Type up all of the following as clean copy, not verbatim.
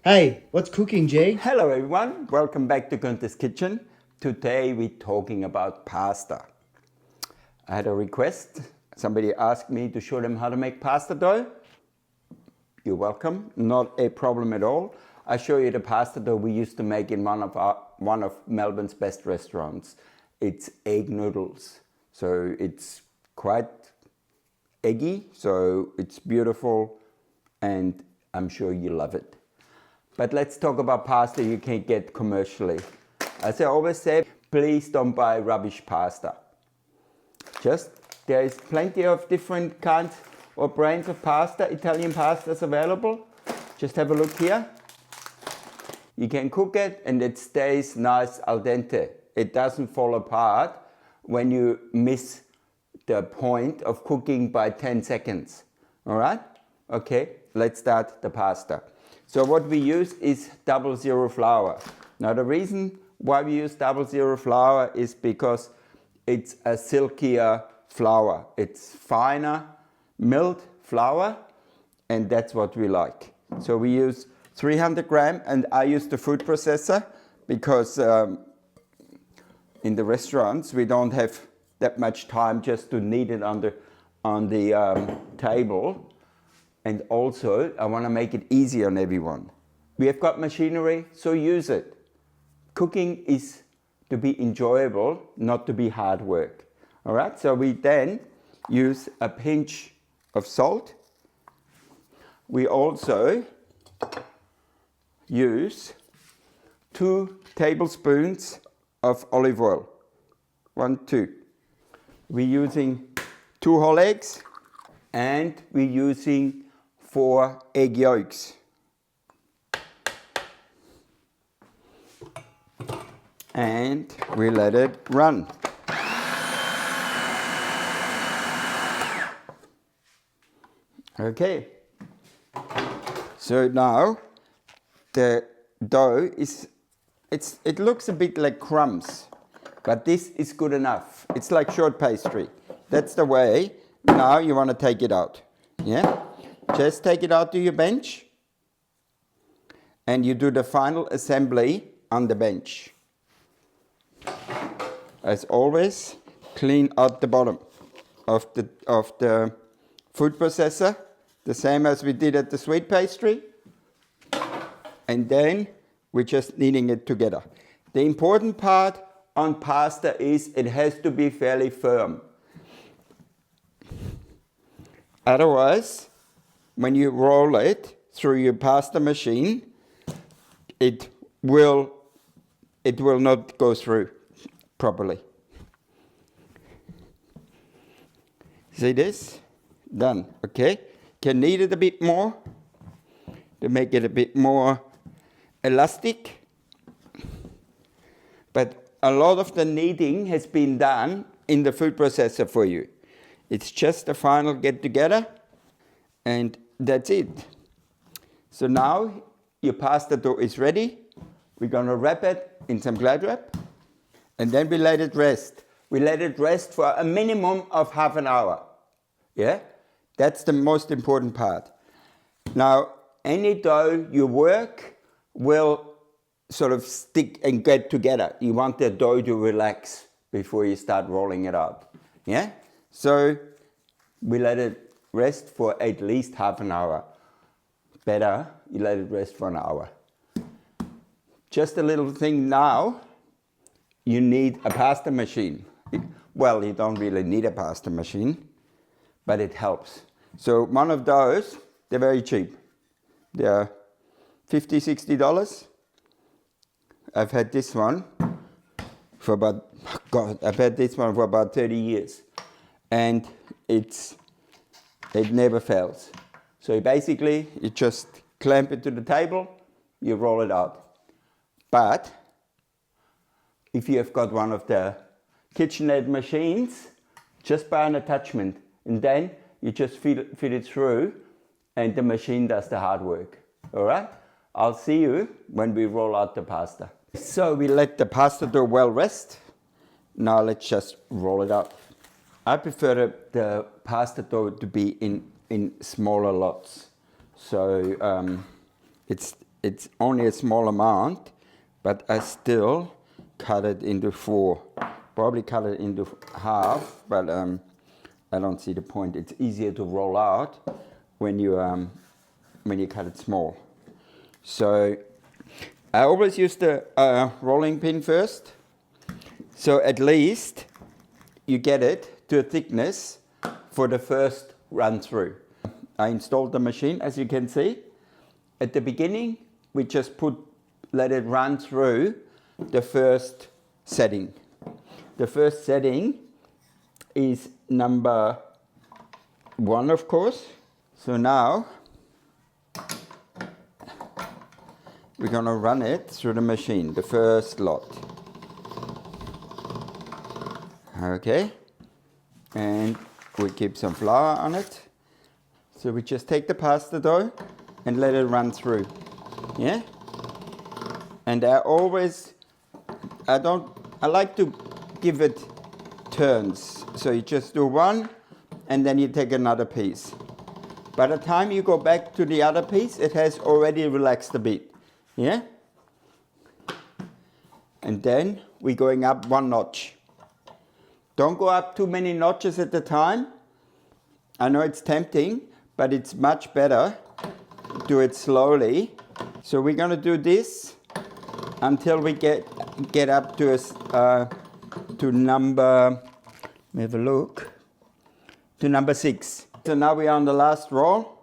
Hey, what's cooking, Jay? Hello everyone, welcome back to Gunther's Kitchen. Today we're talking about pasta. I had a request. Somebody asked me to show them how to make pasta dough. You're welcome, not a problem at all. I show you the pasta dough we used to make in one of Melbourne's best restaurants. It's egg noodles. So it's quite eggy, so it's beautiful and I'm sure you love it. But let's talk about pasta you can get commercially. As I always say, please don't buy rubbish pasta. There is plenty of different kinds or brands of pasta, Italian pastas available. Just have a look here. You can cook it and it stays nice al dente. It doesn't fall apart when you miss the point of cooking by 10 seconds. All right? Okay, let's start the pasta. So what we use is 00 flour. Now the reason why we use 00 flour is because it's a silkier flour. It's finer milled flour and that's what we like. So we use 300 gram and I use the food processor because in the restaurants we don't have that much time just to knead it on the table. And also, I want to make it easy on everyone. We have got machinery, so use it. Cooking is to be enjoyable, not to be hard work. All right, so we then use a pinch of salt. We also use 2 tablespoons of olive oil. 1, 2. We're using 2 whole eggs and we're using 4 egg yolks. And we let it run. Okay. So now the dough it looks a bit like crumbs, but this is good enough. It's like short pastry. That's the way. Now you want to take it out. Yeah? Just take it out to your bench and you do the final assembly on the bench. As always, clean out the bottom of the food processor, the same as we did at the sweet pastry. And then we're just kneading it together. The important part on pasta is it has to be fairly firm. Otherwise, when you roll it through your pasta machine, it will not go through properly. See this? Done. Okay. Can knead it a bit more to make it a bit more elastic. But a lot of the kneading has been done in the food processor for you. It's just a final get together and that's it. So now your pasta dough is ready. We're going to wrap it in some Glad wrap and then we let it rest. We let it rest for a minimum of half an hour. Yeah? That's the most important part. Now, any dough you work will sort of stick and get together. You want the dough to relax before you start rolling it out. Yeah? So we let it rest for at least half an hour. Better, you let it rest for an hour. Just a little thing now, you need a pasta machine. Well, you don't really need a pasta machine, but it helps. So one of those, they're very cheap. They're $50, $60. I've had this one for about, I've had this one for about 30 years. And it never fails. So basically, you just clamp it to the table, you roll it out. But if you have got one of the KitchenAid machines, just buy an attachment and then you just feed it through and the machine does the hard work. All right? I'll see you when we roll out the pasta. So we let the pasta dough well rest. Now let's just roll it out. I prefer the pasta dough to be in smaller lots. So it's only a small amount, but I still cut it into 4. Probably cut it into half, but I don't see the point. It's easier to roll out when you cut it small. So I always use the rolling pin first. So at least you get it to a thickness for the first run through. I installed the machine, as you can see. At the beginning, we just let it run through the first setting. The first setting is number 1, of course. So now we're going to run it through the machine, the first lot. Okay, and we keep some flour on it. So we just take the pasta dough and let it run through. Yeah? And I like to give it turns. So you just do one and then you take another piece. By the time you go back to the other piece, it has already relaxed a bit. Yeah? And then we're going up 1 notch. Don't go up too many notches at a time. I know it's tempting, but it's much better. Do it slowly. So we're going to do this until we get up to number, let me have a look, to number 6. So now we are on the last roll.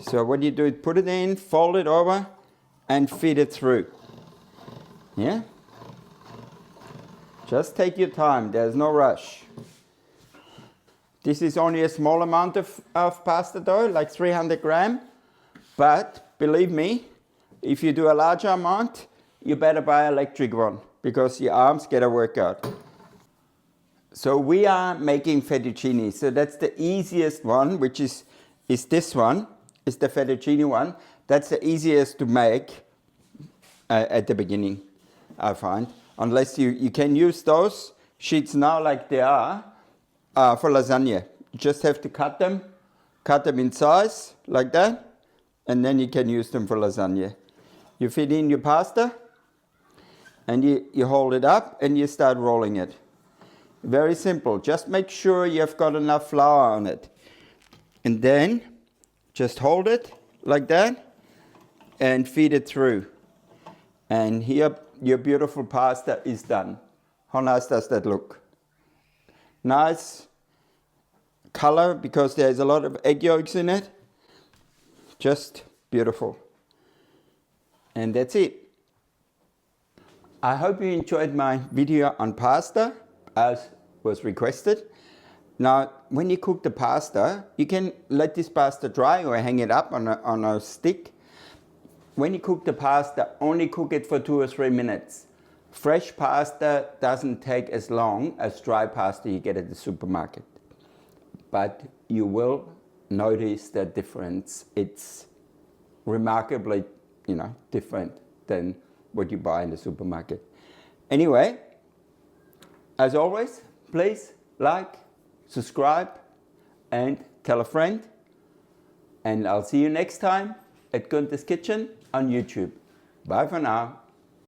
So what you do is put it in, fold it over, and feed it through. Yeah? Just take your time, there's no rush. This is only a small amount of pasta dough, like 300 grams. But believe me, if you do a larger amount, you better buy an electric one because your arms get a workout. So we are making fettuccine. So that's the easiest one, which is this one, is the fettuccine one. That's the easiest to make at the beginning, I find. Unless you can use those sheets now like they are for lasagna. You just have to cut them in size like that, and then you can use them for lasagna. You feed in your pasta, and you hold it up, and you start rolling it. Very simple. Just make sure you've got enough flour on it. And then just hold it like that, and feed it through. And here, your beautiful pasta is done. How nice does that look? Nice color because there's a lot of egg yolks in it. Just beautiful. And that's it. I hope you enjoyed my video on pasta as was requested. Now, when you cook the pasta, you can let this pasta dry or hang it up on a stick. When you cook the pasta, only cook it for 2 or 3 minutes. Fresh pasta doesn't take as long as dry pasta you get at the supermarket. But you will notice the difference. It's remarkably, different than what you buy in the supermarket. Anyway, as always, please like, subscribe, and tell a friend. And I'll see you next time at Gunther's Kitchen on YouTube. Bye for now.